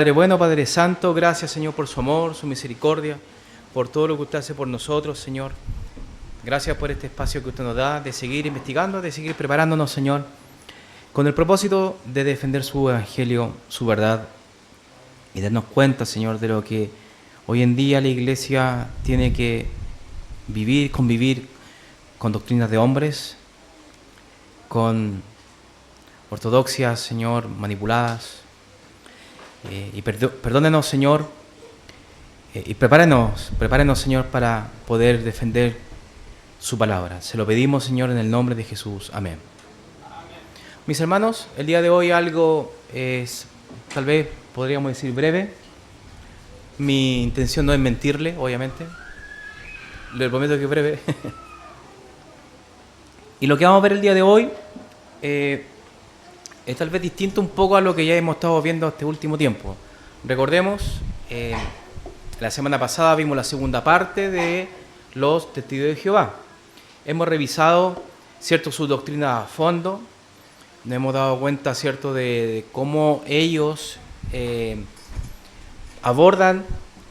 Padre bueno, Padre Santo, gracias Señor por su amor, su misericordia, por todo lo que usted hace por nosotros, Señor. Gracias por este espacio que usted nos da de seguir investigando, de seguir preparándonos, Señor, con el propósito de defender su evangelio, su verdad y darnos cuenta, Señor, de lo que hoy en día la Iglesia tiene que vivir, convivir con doctrinas de hombres, con ortodoxias, Señor, manipuladas. Y perdónenos, Señor, y prepárenos, Señor, para poder defender su palabra. Se lo pedimos, Señor, en el nombre de Jesús. Amén. Mis hermanos, el día de hoy algo es, tal vez podríamos decir, breve. Mi intención no es mentirle, obviamente. Le prometo que es breve. Y lo que vamos a ver el día de hoy es tal vez distinto un poco a lo que ya hemos estado viendo este último tiempo. Recordemos, la semana pasada vimos la segunda parte de los testigos de Jehová. Hemos revisado, cierto, su doctrina a fondo, nos hemos dado cuenta, cierto, de cómo ellos abordan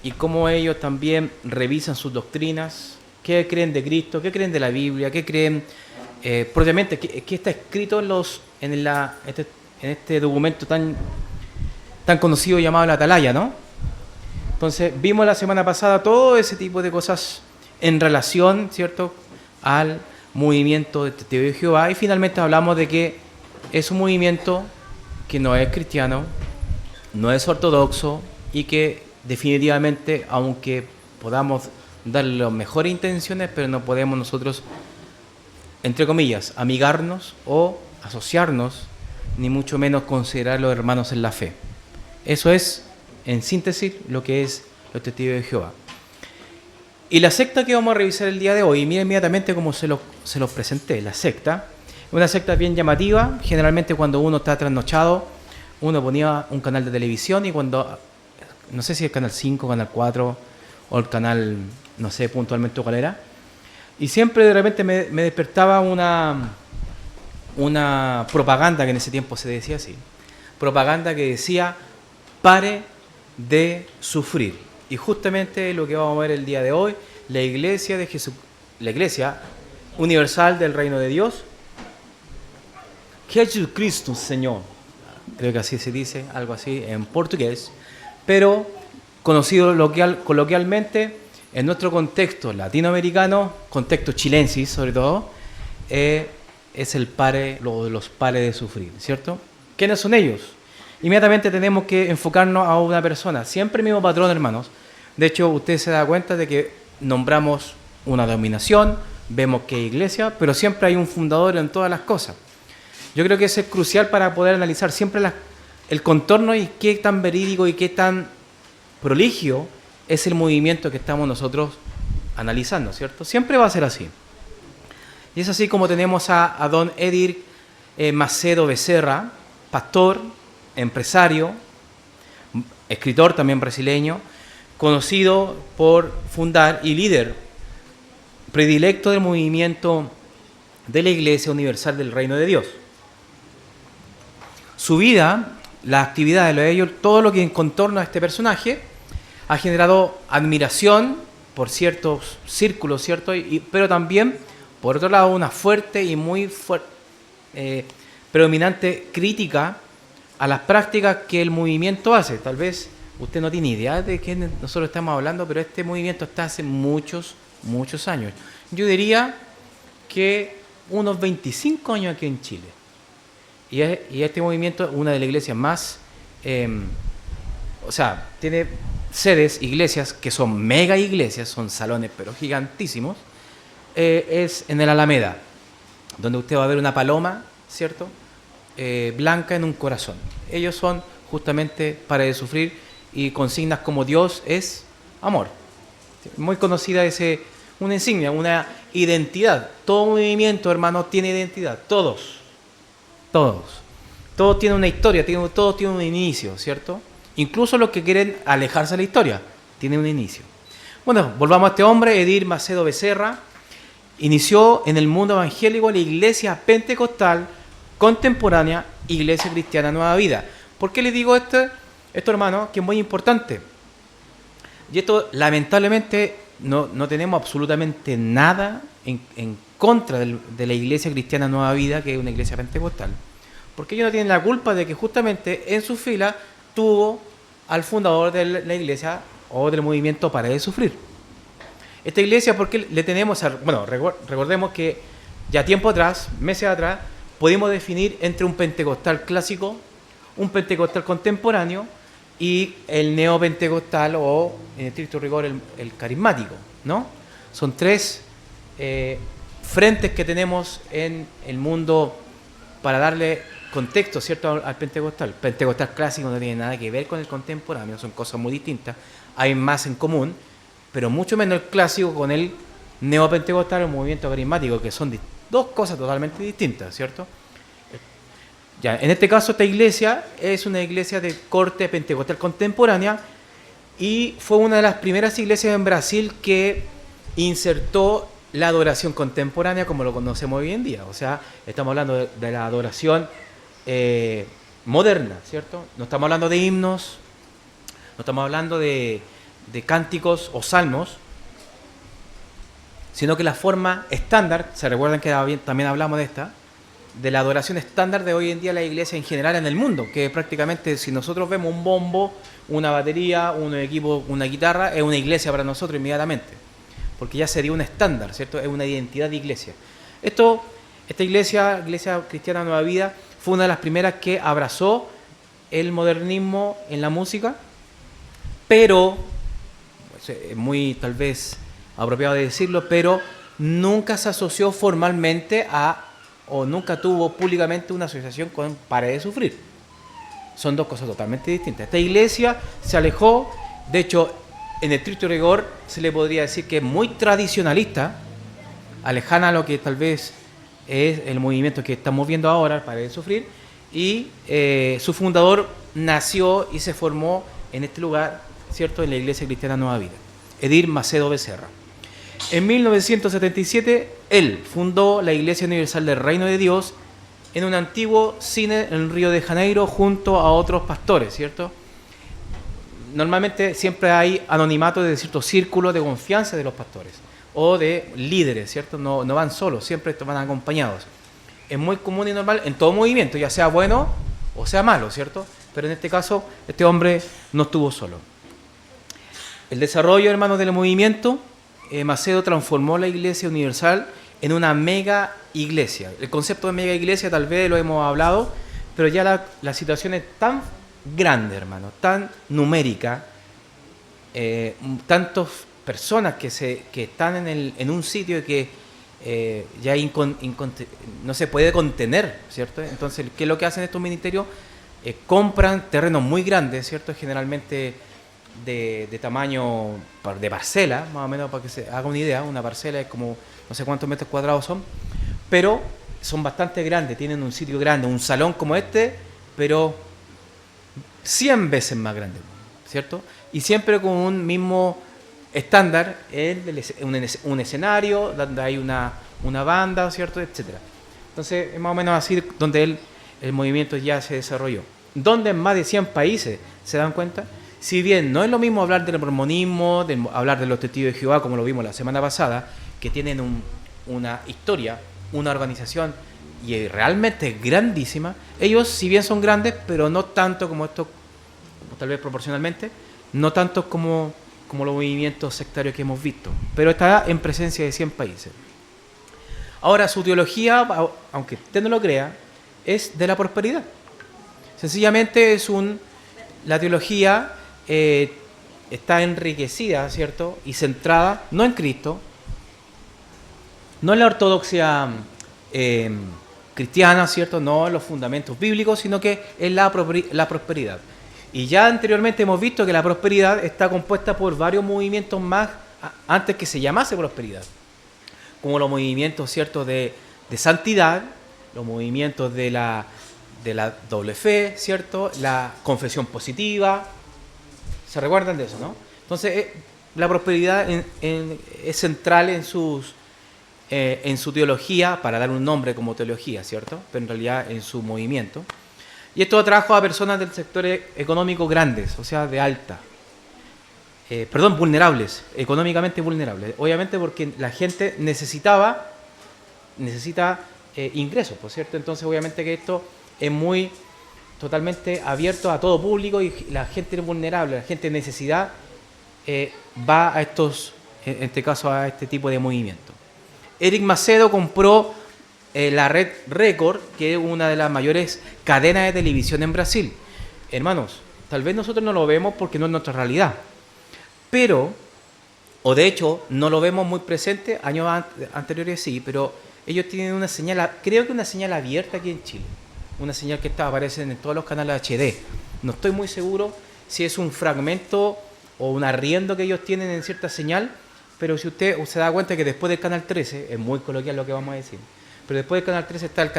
y cómo ellos también revisan sus doctrinas, qué creen de Cristo, qué creen de la Biblia, qué creen propiamente, qué está escrito en este documento tan conocido llamado la Atalaya, ¿no? Entonces, vimos la semana pasada todo ese tipo de cosas en relación, ¿cierto?, al movimiento de Testigos de Jehová, y finalmente hablamos de que es un movimiento que no es cristiano, no es ortodoxo, y que definitivamente, aunque podamos darle las mejores intenciones, pero no podemos nosotros, entre comillas, amigarnos o asociarnos, ni mucho menos considerar los hermanos en la fe. Eso es, en síntesis, lo que es los testigos de Jehová. Y la secta que vamos a revisar el día de hoy, mira inmediatamente cómo se los presenté. La secta es una secta bien llamativa. Generalmente cuando uno está trasnochado, uno ponía un canal de televisión y cuando, no sé si el canal 5, canal 4 o el canal, no sé puntualmente cuál era, y siempre de repente me despertaba una propaganda, que en ese tiempo se decía así, propaganda que decía: pare de sufrir. Y justamente lo que vamos a ver el día de hoy, la Iglesia de Jesús, la Iglesia Universal del Reino de Dios, Jesucristo Señor, creo que así se dice, algo así en portugués, pero conocido coloquialmente en nuestro contexto latinoamericano, contexto chilensis sobre todo, es el pare, los pares de sufrir, ¿cierto? ¿Quiénes son ellos? Inmediatamente tenemos que enfocarnos a una persona, siempre el mismo patrón, hermanos. De hecho, usted se da cuenta de que nombramos una denominación, vemos que hay iglesia, pero siempre hay un fundador en todas las cosas. Yo creo que eso es crucial para poder analizar siempre el contorno y qué tan verídico y qué tan proligio es el movimiento que estamos nosotros analizando, ¿cierto? Siempre va a ser así. Y es así como tenemos a don Edir Macedo Becerra, pastor, empresario, escritor también brasileño, conocido por fundar y líder predilecto del movimiento de la Iglesia Universal del Reino de Dios. Su vida, las actividades, lo de ellos, todo lo que en contorno a este personaje ha generado admiración por ciertos círculos, ¿cierto? Pero también, por otro lado, una fuerte y muy predominante crítica a las prácticas que el movimiento hace. Tal vez usted no tiene idea de qué nosotros estamos hablando, pero este movimiento está hace muchos años. Yo diría que unos 25 años aquí en Chile. Y este movimiento es una de las iglesias más, tiene sedes, iglesias que son mega iglesias, son salones pero gigantísimos, es en el Alameda, donde usted va a ver una paloma, ¿cierto?, blanca en un corazón. Ellos son justamente para de sufrir y consignas como Dios es amor. Muy conocida una insignia, una identidad. Todo movimiento, hermano, tiene identidad. Todos tienen una historia, todos tienen un inicio, ¿cierto? Incluso los que quieren alejarse de la historia tienen un inicio. Bueno, volvamos a este hombre, Edir Macedo Becerra. Inició en el mundo evangélico la Iglesia Pentecostal Contemporánea, Iglesia Cristiana Nueva Vida. ¿Por qué les digo esto? Esto, hermano, que es muy importante. Y esto, lamentablemente, no tenemos absolutamente nada en contra de la Iglesia Cristiana Nueva Vida, que es una iglesia pentecostal. Porque ellos no tienen la culpa de que justamente en su fila tuvo al fundador de la iglesia o del movimiento Para de Sufrir. Esta iglesia, porque le tenemos, bueno, recordemos que ya tiempo atrás, meses atrás, pudimos definir entre un pentecostal clásico, un pentecostal contemporáneo y el neopentecostal o, en estricto rigor, el carismático, ¿no? Son tres frentes que tenemos en el mundo para darle contexto, ¿cierto?, al pentecostal. Pentecostal clásico no tiene nada que ver con el contemporáneo, son cosas muy distintas, hay más en común, pero mucho menos el clásico con el neopentecostal o el movimiento carismático, que son dos cosas totalmente distintas, ¿cierto? Ya, en este caso, esta iglesia es una iglesia de corte pentecostal contemporánea y fue una de las primeras iglesias en Brasil que insertó la adoración contemporánea como lo conocemos hoy en día. O sea, estamos hablando de la adoración moderna, ¿cierto? No estamos hablando de himnos, no estamos hablando de cánticos o salmos, sino que la forma estándar, se recuerdan que también hablamos de la adoración estándar de hoy en día la iglesia en general en el mundo, que prácticamente si nosotros vemos un bombo, una batería, un equipo, una guitarra, es una iglesia para nosotros inmediatamente, porque ya sería un estándar, ¿cierto? Es una identidad de iglesia. Esta iglesia Cristiana Nueva Vida, fue una de las primeras que abrazó el modernismo en la música, pero, es muy tal vez apropiado de decirlo, pero nunca se asoció formalmente o nunca tuvo públicamente una asociación con Para de Sufrir. Son dos cosas totalmente distintas. Esta iglesia se alejó, de hecho, en estricto rigor se le podría decir que es muy tradicionalista, alejana a lo que tal vez es el movimiento que estamos viendo ahora, Para de Sufrir, y su fundador nació y se formó en este lugar, ¿cierto?, en la Iglesia Cristiana Nueva Vida, Edir Macedo Becerra. En 1977, él fundó la Iglesia Universal del Reino de Dios en un antiguo cine en Río de Janeiro junto a otros pastores, ¿cierto? Normalmente siempre hay anonimato de ciertos círculos de confianza de los pastores o de líderes, ¿cierto? No van solos, siempre van acompañados. Es muy común y normal en todo movimiento, ya sea bueno o sea malo, ¿cierto? Pero en este caso, este hombre no estuvo solo. El desarrollo, hermanos, del movimiento, Macedo transformó la Iglesia Universal en una mega iglesia. El concepto de mega iglesia tal vez lo hemos hablado, pero ya la situación es tan grande, hermano, tan numérica, tantas personas que están en un sitio que ya no se puede contener, ¿cierto? Entonces, ¿qué es lo que hacen estos ministerios? Compran terrenos muy grandes, ¿cierto? Generalmente de tamaño de parcela, más o menos para que se haga una idea. Una parcela es como no sé cuántos metros cuadrados son, pero son bastante grandes, tienen un sitio grande, un salón como este, pero 100 veces más grande, ¿cierto? Y siempre con un mismo estándar, un escenario donde hay una banda, ¿cierto?, etcétera. Entonces, es más o menos así donde el movimiento ya se desarrolló. Donde en más de 100 países, ¿se dan cuenta? Si bien no es lo mismo hablar del mormonismo, hablar de los testigos de Jehová, como lo vimos la semana pasada, que tienen una historia, una organización y realmente grandísima, ellos si bien son grandes, pero no tanto como esto, tal vez proporcionalmente, no tanto como los movimientos sectarios que hemos visto, pero está en presencia de 100 países. Ahora, su teología, aunque usted no lo crea, es de la prosperidad. Sencillamente la teología está enriquecida, ¿cierto?, y centrada no en Cristo, no en la ortodoxia cristiana, ¿cierto?, no en los fundamentos bíblicos, sino que en la prosperidad. Y ya anteriormente hemos visto que la prosperidad está compuesta por varios movimientos más antes que se llamase prosperidad, como los movimientos, ¿cierto?, de santidad, los movimientos de la doble fe, ¿cierto?, la confesión positiva. ¿Se recuerdan de eso, no? Entonces, la prosperidad es central en su teología, para dar un nombre como teología, ¿cierto?, pero en realidad en su movimiento. Y esto atrajo a personas del sector económico grandes, o sea, de alta. Vulnerables, económicamente vulnerables. Obviamente porque la gente necesita ingresos, ¿por cierto? Entonces, obviamente que esto es muy totalmente abierto a todo público y la gente vulnerable, la gente de necesidad va a estos, en este caso, a este tipo de movimientos. Eric Macedo compró la red Record, que es una de las mayores cadenas de televisión en Brasil. Hermanos, tal vez nosotros no lo vemos porque no es nuestra realidad, pero, o de hecho, no lo vemos muy presente, años anteriores sí, pero ellos tienen una señal, creo que una señal abierta aquí en Chile, una señal que aparece en todos los canales HD. No estoy muy seguro si es un fragmento o un arriendo que ellos tienen en cierta señal, pero si usted se da cuenta que después del canal 13, es muy coloquial lo que vamos a decir, pero después del canal 13 está el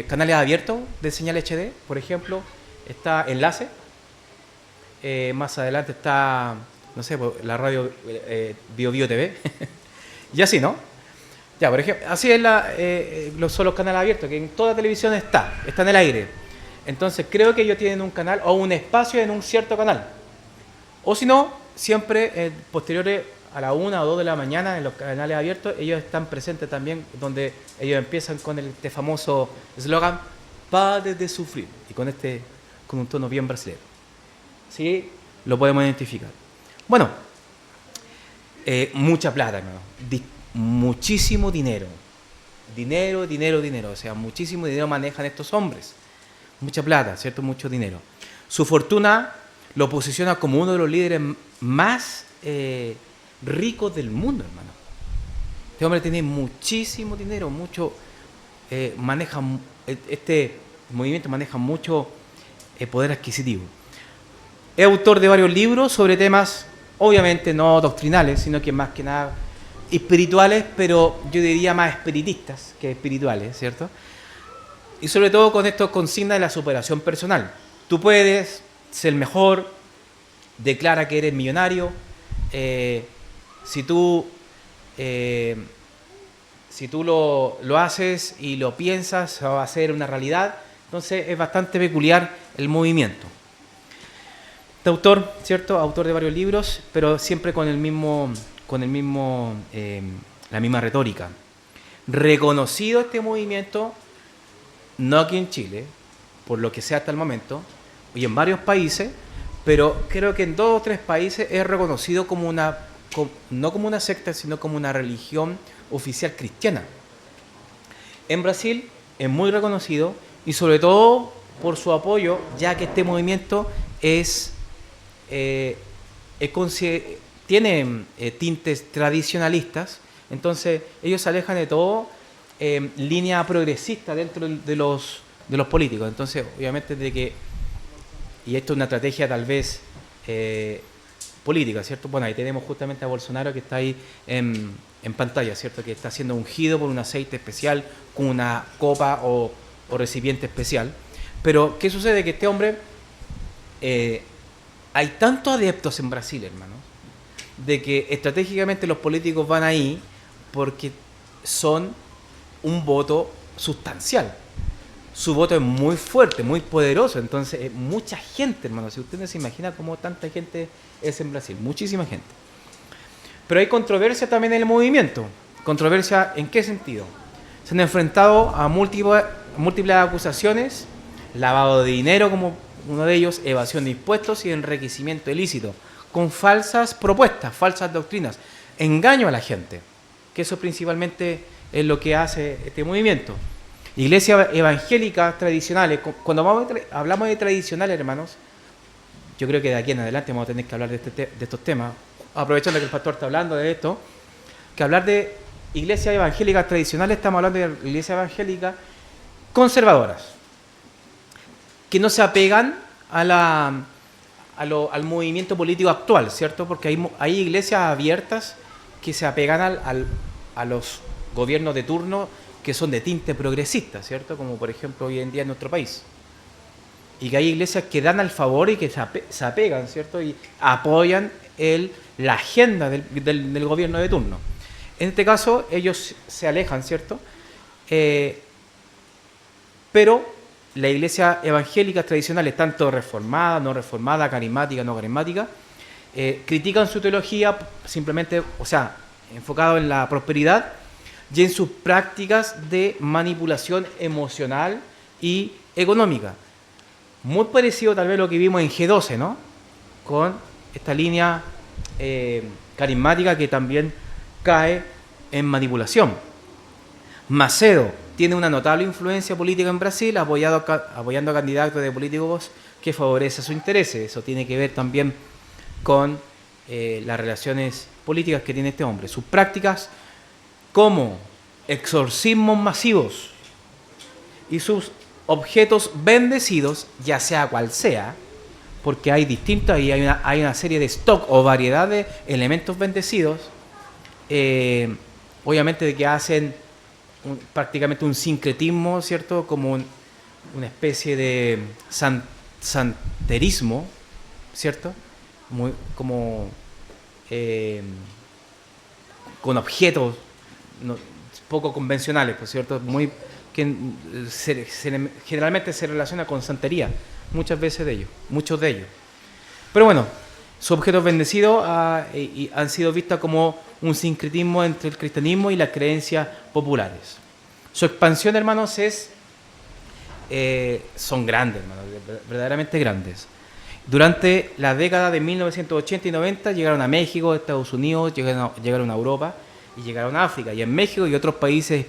canales abiertos de señal HD, por ejemplo, está Enlace, más adelante está, no sé, la radio Bio Bio TV, y así, ¿no? Ya, por ejemplo, así es son los canales abiertos, que en toda televisión está en el aire. Entonces creo que ellos tienen un canal o un espacio en un cierto canal. O si no, siempre posteriores a la 1 o 2 de la mañana en los canales abiertos, ellos están presentes también, donde ellos empiezan con este famoso eslogan, "Pare de sufrir", y con un tono bien brasileño. ¿Sí? Lo podemos identificar. Bueno, mucha plata, hermano. Muchísimo dinero. Dinero. O sea, muchísimo dinero manejan estos hombres. Mucha plata, ¿cierto? Mucho dinero. Su fortuna lo posiciona como uno de los líderes más ricos del mundo, hermano. Este hombre tiene muchísimo dinero, este movimiento maneja mucho poder adquisitivo. Es autor de varios libros sobre temas, obviamente no doctrinales, sino que más que nada espirituales, pero yo diría más espiritistas que espirituales, ¿cierto? Y sobre todo con esto consigna de la superación personal. Tú puedes ser el mejor, declara que eres millonario, si tú lo haces y lo piensas, va a ser una realidad. Entonces es bastante peculiar el movimiento. Este autor, ¿cierto? Autor de varios libros, pero siempre con la misma retórica. Reconocido este movimiento, no aquí en Chile, por lo que sea hasta el momento, y en varios países, pero creo que en 2 o 3 países es reconocido no como una secta, sino como una religión oficial cristiana. En Brasil es muy reconocido y sobre todo por su apoyo, ya que este movimiento tiene tintes tradicionalistas, entonces ellos se alejan de todo línea progresista dentro de los políticos. Entonces, obviamente, y esto es una estrategia tal vez política, ¿cierto? Bueno, ahí tenemos justamente a Bolsonaro que está ahí en pantalla, ¿cierto? Que está siendo ungido por un aceite especial con una copa o recipiente especial. Pero, ¿qué sucede? Que este hombre, hay tantos adeptos en Brasil, hermano, de que estratégicamente los políticos van ahí porque son un voto sustancial. Su voto es muy fuerte, muy poderoso. Entonces, mucha gente, hermano. Si usted no se imagina cómo tanta gente es en Brasil. Muchísima gente. Pero hay controversia también en el movimiento. ¿Controversia en qué sentido? Se han enfrentado a múltiples acusaciones, lavado de dinero como uno de ellos, evasión de impuestos y enriquecimiento ilícito, con falsas propuestas, falsas doctrinas, engaño a la gente, que eso principalmente es lo que hace este movimiento. Iglesias evangélicas tradicionales, cuando hablamos de tradicionales, hermanos, yo creo que de aquí en adelante vamos a tener que hablar de estos temas, aprovechando que el pastor está hablando de esto, que hablar de iglesias evangélicas tradicionales, estamos hablando de iglesias evangélicas conservadoras, que no se apegan al movimiento político actual, ¿cierto? Porque hay iglesias abiertas que se apegan a los gobiernos de turno que son de tinte progresista, ¿cierto? Como por ejemplo hoy en día en nuestro país. Y que hay iglesias que dan al favor y que se apegan, ¿cierto? Y apoyan la agenda del gobierno de turno. En este caso ellos se alejan, ¿cierto? Pero las iglesias evangélicas tradicionales, tanto reformada, no reformada, carismática, no carismática, critican su teología simplemente, o sea, enfocado en la prosperidad y en sus prácticas de manipulación emocional y económica. Muy parecido tal vez a lo que vimos en G12, ¿no? Con esta línea carismática que también cae en manipulación. Macedo tiene una notable influencia política en Brasil, apoyando a candidatos de políticos que favorecen sus intereses. Eso tiene que ver también con las relaciones políticas que tiene este hombre. Sus prácticas como exorcismos masivos y sus objetos bendecidos, ya sea cual sea, porque hay distintos y hay una serie de stock o variedad de elementos bendecidos, obviamente de que hacen prácticamente un sincretismo, ¿cierto? Como una especie de santerismo, ¿cierto? Muy, como con objetos poco convencionales, por cierto, muy que generalmente se relaciona con santería, muchos de ellos. Pero bueno, sus objetos bendecidos han sido vistos como un sincretismo entre el cristianismo y las creencias populares. Su expansión, hermanos, son grandes, hermanos, verdaderamente grandes. Durante la década de 1980 y 90 llegaron a México, Estados Unidos, llegaron a Europa y llegaron a África. Y en México y otros países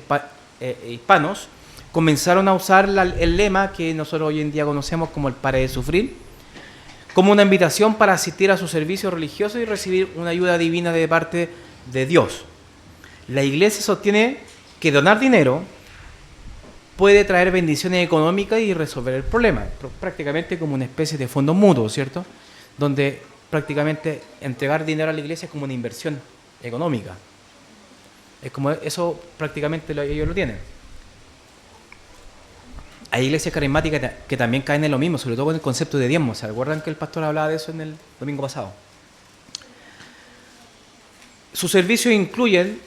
hispanos comenzaron a usar el lema que nosotros hoy en día conocemos como el pare de sufrir, como una invitación para asistir a sus servicios religiosos y recibir una ayuda divina de parte de Dios. La Iglesia sostiene que donar dinero puede traer bendiciones económicas y resolver el problema, prácticamente como una especie de fondo mutuo, ¿cierto? Donde prácticamente entregar dinero a la Iglesia es como una inversión económica. Es como eso prácticamente ellos lo tienen. Hay iglesias carismáticas que también caen en lo mismo, sobre todo con el concepto de diezmo. ¿Se acuerdan que el pastor hablaba de eso en el domingo pasado? Sus servicios incluyen,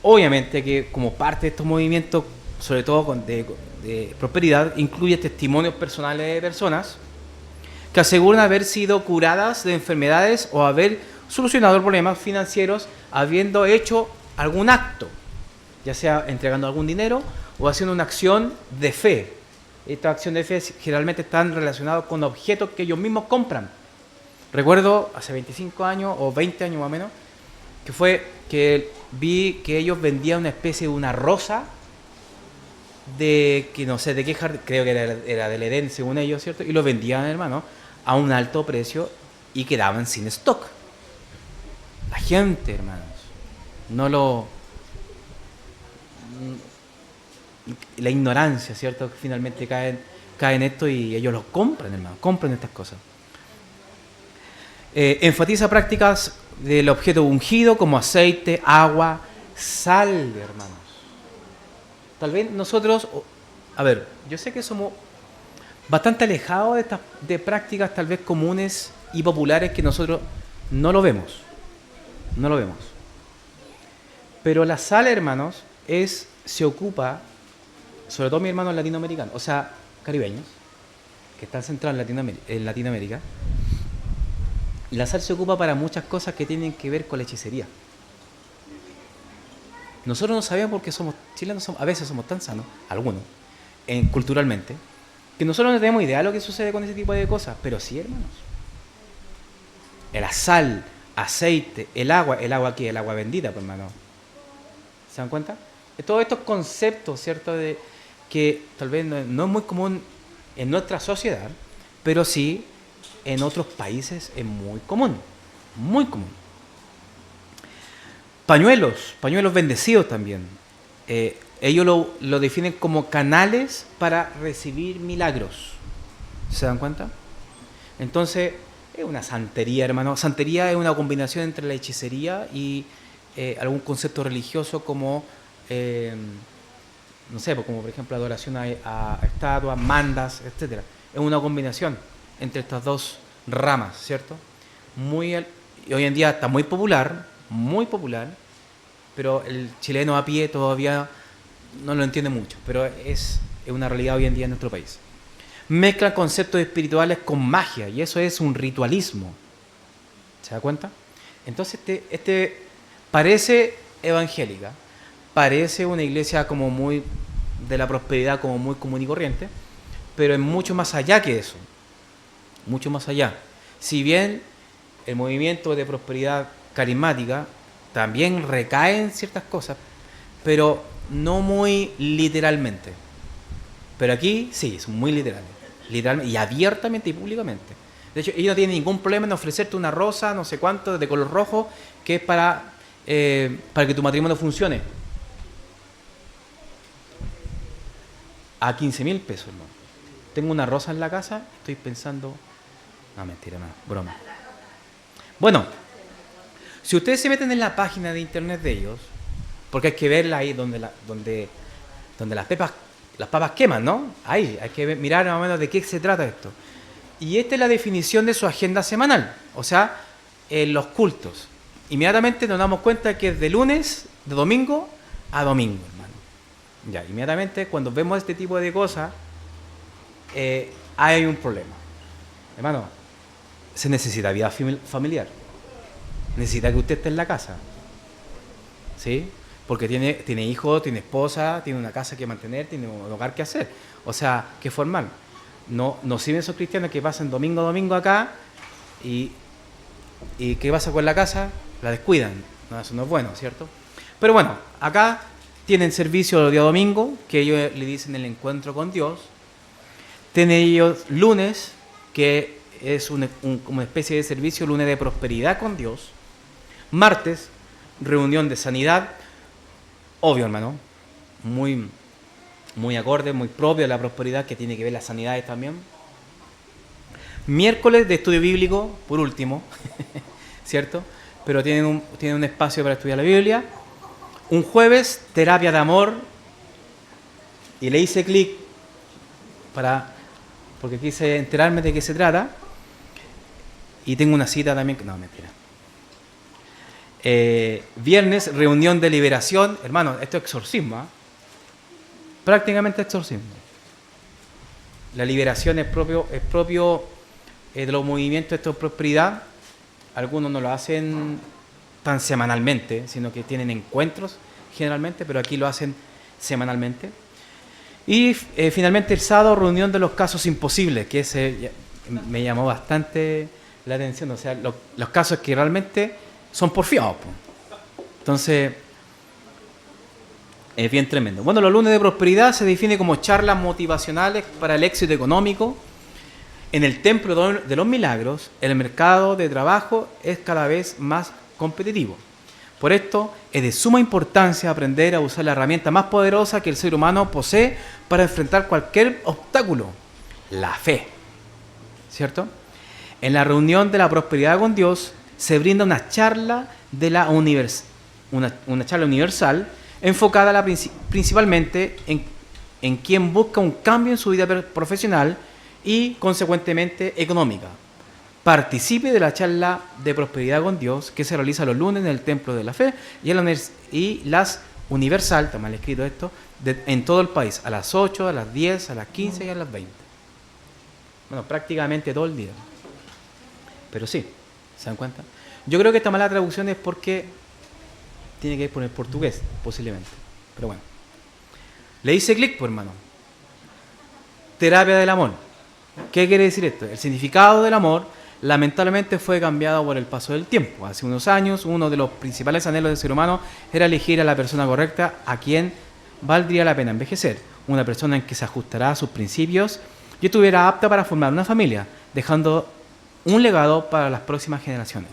obviamente, que como parte de estos movimientos, sobre todo de prosperidad, incluye testimonios personales de personas que aseguran haber sido curadas de enfermedades o haber solucionado problemas financieros habiendo hecho algún acto, ya sea entregando algún dinero o haciendo una acción de fe. Estas acciones de fe generalmente están relacionadas con objetos que ellos mismos compran. Recuerdo hace 25 años o 20 años más o menos, que vi que ellos vendían una especie de una rosa de que no sé de qué jardín, creo que era del Edén según ellos, ¿cierto? Y lo vendían, hermano, a un alto precio y quedaban sin stock. La gente, hermanos, la ignorancia, ¿cierto? Que finalmente cae en esto y ellos los compran, hermano, compran estas cosas. Enfatiza prácticas del objeto ungido como aceite, agua, sal, hermanos. Tal vez nosotros, yo sé que somos bastante alejados de prácticas tal vez comunes y populares que nosotros no lo vemos. Pero la sal, hermanos, se ocupa, sobre todo mis hermanos latinoamericanos, o sea, caribeños, que están centrados en Latinoamérica, la sal se ocupa para muchas cosas que tienen que ver con la hechicería. Nosotros no sabemos porque somos chilenos, a veces somos tan sanos, algunos, culturalmente, que nosotros no tenemos idea de lo que sucede con ese tipo de cosas, pero sí, hermanos. La sal, aceite, el agua ¿qué? El agua bendita, pues, hermano. ¿Se dan cuenta? Todos estos conceptos, ¿cierto? Que tal vez no es muy común en nuestra sociedad, pero sí en otros países es muy común. Pañuelos bendecidos también. Ellos lo definen como canales para recibir milagros. ¿Se dan cuenta? Entonces, es una santería, hermano. Santería es una combinación entre la hechicería y algún concepto religioso como, no sé, como por ejemplo adoración a estatuas, mandas, etcétera. Es una combinación entre estas dos ramas, ¿cierto? Y hoy en día está muy popular, pero el chileno a pie todavía no lo entiende mucho, pero es una realidad hoy en día en nuestro país. mezclan conceptos espirituales con magia, y eso es un ritualismo. ¿Se da cuenta? Entonces parece evangélica, parece una iglesia como muy de la prosperidad, como muy común y corriente, pero es mucho más allá que eso, mucho más allá. Si bien el movimiento de prosperidad carismática también recae en ciertas cosas, pero no muy literalmente. Pero aquí sí, son muy literales, literalmente, y abiertamente y públicamente. De hecho, ellos no tienen ningún problema en ofrecerte una rosa, no sé cuánto, de color rojo, que es para que tu matrimonio funcione. A 15.000 pesos, hermano. Tengo una rosa en la casa, estoy pensando... No, mentira, no, broma. Bueno, si ustedes se meten en la página de internet de ellos, porque hay que verla ahí donde las papas queman, ¿no? Ahí, hay que mirar más o menos de qué se trata esto. Y esta es la definición de su agenda semanal, o sea, los cultos. Inmediatamente nos damos cuenta que es de lunes, de domingo a domingo, hermano. Ya, inmediatamente cuando vemos este tipo de cosas, hay un problema. Hermano, se necesita vida familiar. Necesita que usted esté en la casa. ¿Sí? Porque tiene hijos, tiene esposa, tiene una casa que mantener, tiene un hogar que hacer. O sea, que formar. No sirven esos cristianos que pasan domingo a domingo acá y ¿qué pasa con la casa? La descuidan. No, eso no es bueno, ¿cierto? Pero bueno, acá tienen servicio los días domingo, que ellos le dicen el encuentro con Dios. Tienen ellos lunes, que es como una especie de servicio, lunes de prosperidad con Dios. Martes, reunión de sanidad. Obvio, hermano, muy acorde, muy propio de la prosperidad, que tiene que ver las sanidades también. Miércoles de estudio bíblico, por último, ¿cierto? Pero tienen un espacio para estudiar la Biblia. Un jueves, terapia de amor. Y le hice clic porque quise enterarme de qué se trata. Y tengo una cita también. No, mentira. Viernes, reunión de liberación. Hermano, esto es exorcismo, ¿eh? Prácticamente exorcismo. La liberación es propio de los movimientos de prosperidad. Algunos no lo hacen tan semanalmente, sino que tienen encuentros generalmente, pero aquí lo hacen semanalmente. Y finalmente el sábado, reunión de los casos imposibles, que ese me llamó bastante la atención. O sea, los casos que realmente son porfiados. Entonces, es bien tremendo. Bueno, los lunes de prosperidad se define como charlas motivacionales para el éxito económico. En el templo de los milagros, el mercado de trabajo es cada vez más competitivo. Por esto, es de suma importancia aprender a usar la herramienta más poderosa que el ser humano posee para enfrentar cualquier obstáculo: la fe. ¿Cierto? En la reunión de la prosperidad con Dios se brinda una charla una charla universal enfocada principalmente en quien busca un cambio en su vida profesional y, consecuentemente, económica. Participe de la charla de prosperidad con Dios que se realiza los lunes en el Templo de la Fe y las Universal, está mal escrito esto, en todo el país, a las 8, a las 10, a las 15 y a las 20. Bueno, prácticamente todo el día. Pero sí, ¿se dan cuenta? Yo creo que esta mala traducción es porque tiene que ir por el portugués, posiblemente. Pero bueno. Le hice clic, pues, hermano. Terapia del amor. ¿Qué quiere decir esto? El significado del amor lamentablemente fue cambiado por el paso del tiempo. Hace unos años, uno de los principales anhelos del ser humano era elegir a la persona correcta a quien valdría la pena envejecer. Una persona en que se ajustará a sus principios y estuviera apta para formar una familia, dejando un legado para las próximas generaciones.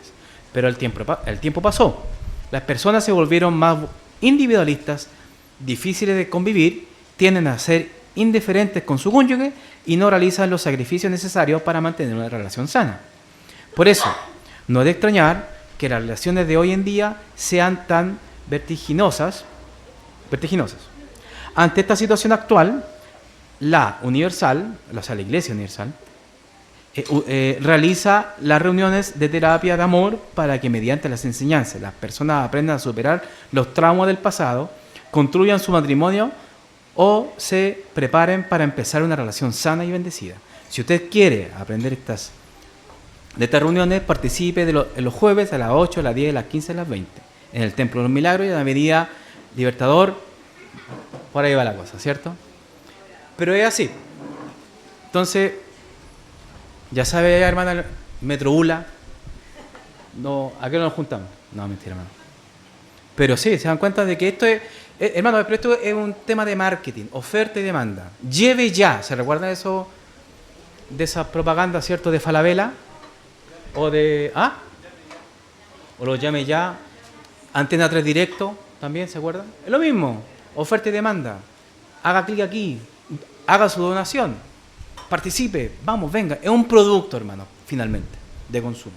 Pero el tiempo pasó. Las personas se volvieron más individualistas, difíciles de convivir, tienden a ser indiferentes con su cónyuge y no realizan los sacrificios necesarios para mantener una relación sana. Por eso, no es de extrañar que las relaciones de hoy en día sean tan vertiginosas. Ante esta situación actual, la Iglesia Universal, realiza las reuniones de terapia de amor para que mediante las enseñanzas las personas aprendan a superar los traumas del pasado, construyan su matrimonio o se preparen para empezar una relación sana y bendecida. Si usted quiere aprender de estas reuniones, participe en los jueves a las 8, a las 10, a las 15, a las 20, en el Templo de los Milagros y en la Avenida Libertador. Por ahí va la cosa, ¿cierto? Pero es así. Entonces, ya sabe, hermana, Metro ULA, no, ¿a qué no nos juntamos? No, mentira, hermano. Pero sí, se dan cuenta de que esto hermano, pero esto es un tema de marketing, oferta y demanda. Lleve ya, ¿se recuerdan eso? De esa propaganda, ¿cierto? De Falabella o de... O lo llame ya. Antena 3 Directo, también, ¿se acuerdan? Es lo mismo, oferta y demanda. Haga clic aquí, haga su donación, participe, vamos, venga. Es un producto, hermano, finalmente, de consumo.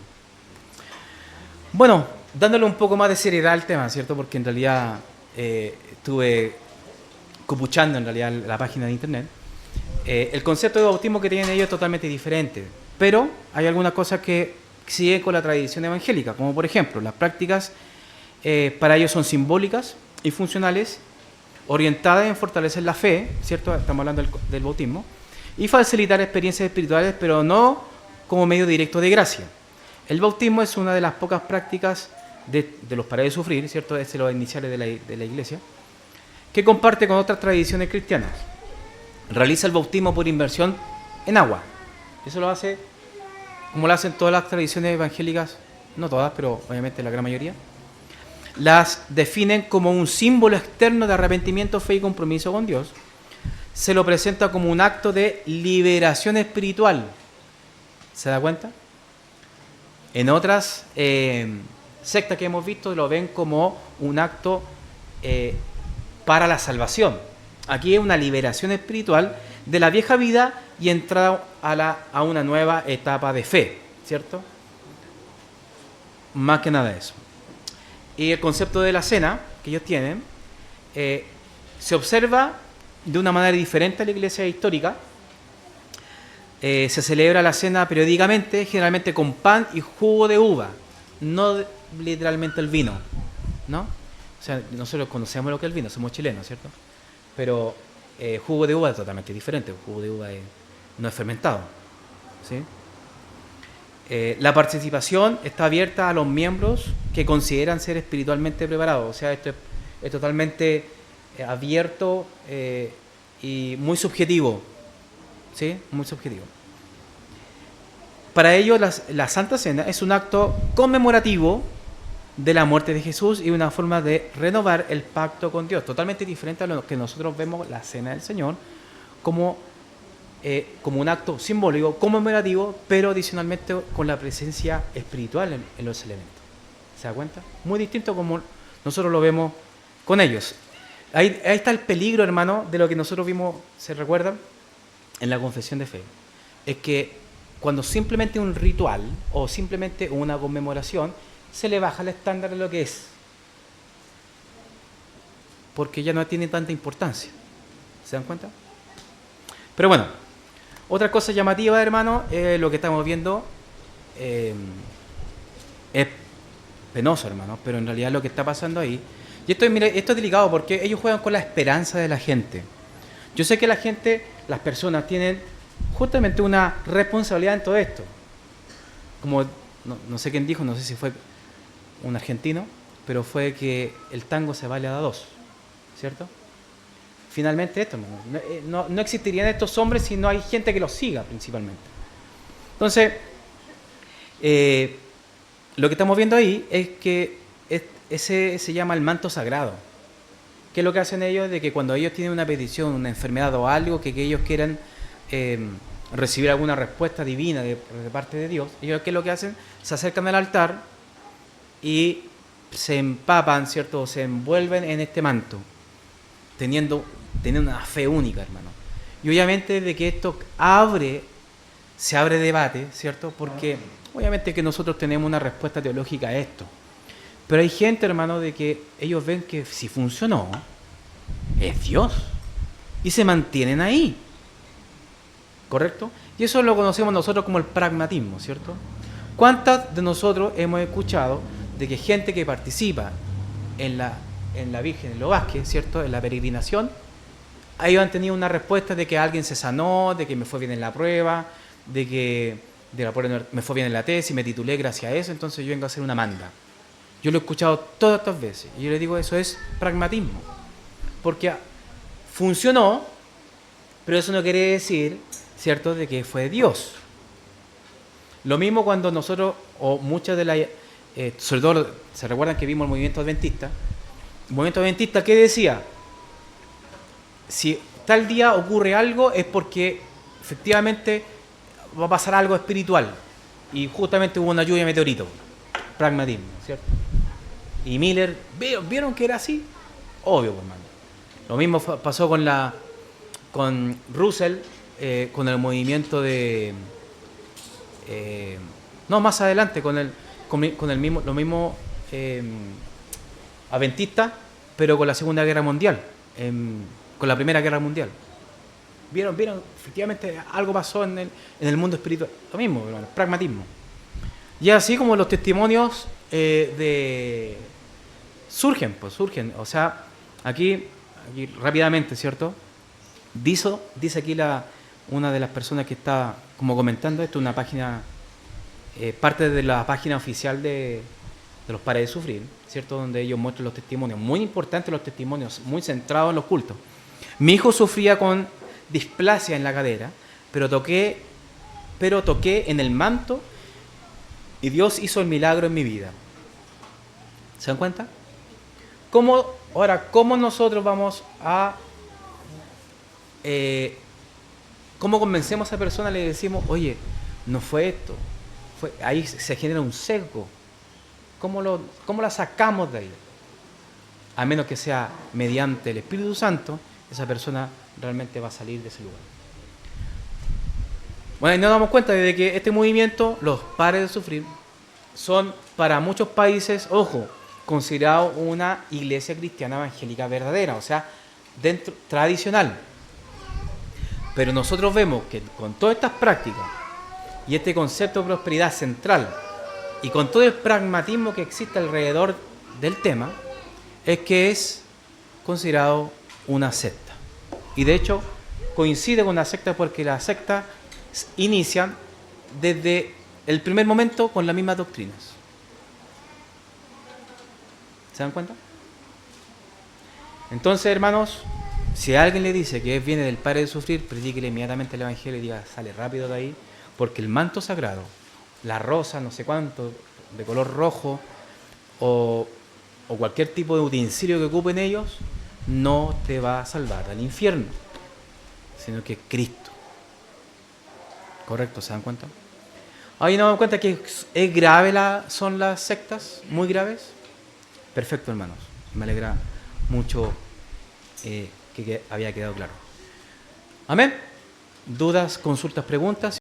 Bueno, dándole un poco más de seriedad al tema, ¿cierto? Porque en realidad estuve copuchando en realidad la página de internet. El concepto de bautismo que tienen ellos es totalmente diferente, pero hay algunas cosas que siguen con la tradición evangélica, como por ejemplo, las prácticas para ellos son simbólicas y funcionales, orientadas en fortalecer la fe, ¿cierto? Estamos hablando del bautismo, y facilitar experiencias espirituales, pero no como medio directo de gracia. El bautismo es una de las pocas prácticas de los parados de sufrir, ¿cierto? Es de los iniciales de la iglesia, que comparte con otras tradiciones cristianas. Realiza el bautismo por inmersión en agua. Eso lo hace, como lo hacen todas las tradiciones evangélicas, no todas, pero obviamente la gran mayoría. Las definen como un símbolo externo de arrepentimiento, fe y compromiso con Dios. Se lo presenta como un acto de liberación espiritual. ¿Se da cuenta? En otras sectas que hemos visto lo ven como un acto para la salvación. Aquí es una liberación espiritual de la vieja vida y entrada a una nueva etapa de fe, ¿cierto? Más que nada eso. Y el concepto de la cena que ellos tienen se observa de una manera diferente a la iglesia histórica. Se celebra la cena periódicamente, generalmente con pan y jugo de uva, no literalmente el vino, ¿no? O sea, nosotros conocemos lo que es el vino, somos chilenos, ¿cierto? Pero jugo de uva es totalmente diferente, el jugo de uva no es fermentado, ¿sí? La participación está abierta a los miembros que consideran ser espiritualmente preparados, o sea, esto es totalmente abierto y muy subjetivo, ¿sí? Muy subjetivo. Para ellos la Santa Cena es un acto conmemorativo de la muerte de Jesús y una forma de renovar el pacto con Dios, totalmente diferente a lo que nosotros vemos la Cena del Señor como un acto simbólico, conmemorativo, pero adicionalmente con la presencia espiritual en los elementos. ¿Se da cuenta? Muy distinto como nosotros lo vemos con ellos. Ahí está el peligro, hermano, de lo que nosotros vimos, ¿se recuerdan? En la confesión de fe. Es que cuando simplemente un ritual o simplemente una conmemoración, se le baja el estándar de lo que es. Porque ya no tiene tanta importancia. ¿Se dan cuenta? Pero bueno, otra cosa llamativa, hermano, lo que estamos viendo es penoso, hermano, pero en realidad lo que está pasando ahí. Y esto es delicado porque ellos juegan con la esperanza de la gente. Yo sé que la gente, las personas tienen justamente una responsabilidad en todo esto. Como, no sé quién dijo, no sé si fue un argentino, pero fue que el tango se baila a dos, ¿cierto? Finalmente esto, no existirían estos hombres si no hay gente que los siga principalmente. Entonces, lo que estamos viendo ahí es que ese se llama el manto sagrado. ¿Qué es lo que hacen ellos? De que cuando ellos tienen una petición, una enfermedad o algo que ellos quieran recibir alguna respuesta divina de parte de Dios, ellos ¿qué es lo que hacen? Se acercan al altar y se empapan, ¿cierto? Se envuelven en este manto, teniendo una fe única, hermano. Y obviamente de que esto se abre debate, ¿cierto? Porque obviamente que nosotros tenemos una respuesta teológica a esto. Pero hay gente, hermano, de que ellos ven que si funcionó, es Dios. Y se mantienen ahí. ¿Correcto? Y eso lo conocemos nosotros como el pragmatismo, ¿cierto? ¿Cuántas de nosotros hemos escuchado de que gente que participa en la Virgen, en los Vázquez, ¿cierto? En la peregrinación, ellos han tenido una respuesta de que alguien se sanó, de que me fue bien en la prueba, de que me fue bien en la tesis, me titulé gracias a eso, entonces yo vengo a hacer una manda. Yo lo he escuchado todas estas veces y yo le digo, eso es pragmatismo. Porque funcionó, pero eso no quiere decir, ¿cierto?, de que fue Dios. Lo mismo cuando nosotros, o muchas de las, sobre todo, se recuerdan que vimos el movimiento adventista. El movimiento adventista, ¿qué decía? Si tal día ocurre algo es porque efectivamente va a pasar algo espiritual. Y justamente hubo una lluvia de meteoritos. Pragmatismo, ¿cierto? Y Miller, ¿vieron que era así? Obvio, hermano. Lo mismo pasó con Russell, con el movimiento de... no, más adelante, con el mismo, lo mismo adventista, pero con la Segunda Guerra Mundial, con la Primera Guerra Mundial. ¿Vieron? Efectivamente algo pasó en el mundo espiritual. Lo mismo, hermano, pragmatismo. Y así como los testimonios surgen. O sea, aquí rápidamente, ¿cierto? Dice aquí una de las personas que está como comentando, esto es una página, parte de la página oficial de los Pares de Sufrir, ¿cierto? Donde ellos muestran los testimonios, muy importantes los testimonios, muy centrados en los cultos. Mi hijo sufría con displasia en la cadera, pero toqué en el manto y Dios hizo el milagro en mi vida. ¿Se dan cuenta? ¿Cómo nosotros vamos a... ¿cómo convencemos a esa persona? Le decimos, oye, no fue esto. Ahí se genera un sesgo. ¿Cómo la sacamos de ahí? A menos que sea mediante el Espíritu Santo, esa persona realmente va a salir de ese lugar. Bueno, y nos damos cuenta de que este movimiento, los Pares de Sufrir, son para muchos países, ojo, considerado una iglesia cristiana evangélica verdadera, o sea, tradicional. Pero nosotros vemos que con todas estas prácticas y este concepto de prosperidad central y con todo el pragmatismo que existe alrededor del tema, es que es considerado una secta. Y de hecho coincide con una secta porque las sectas inician desde el primer momento con las mismas doctrinas. ¿Se dan cuenta? Entonces, hermanos, si alguien le dice que viene del Padre de Sufrir, predíquele inmediatamente el Evangelio y diga, sale rápido de ahí, porque el manto sagrado, la rosa, no sé cuánto, de color rojo, o cualquier tipo de utensilio que ocupen ellos, no te va a salvar al infierno, sino que Cristo. ¿Correcto? ¿Se dan cuenta? Ahí nos damos cuenta que es grave son las sectas, muy graves. Perfecto, hermanos. Me alegra mucho que había quedado claro. Amén. ¿Dudas, consultas, preguntas?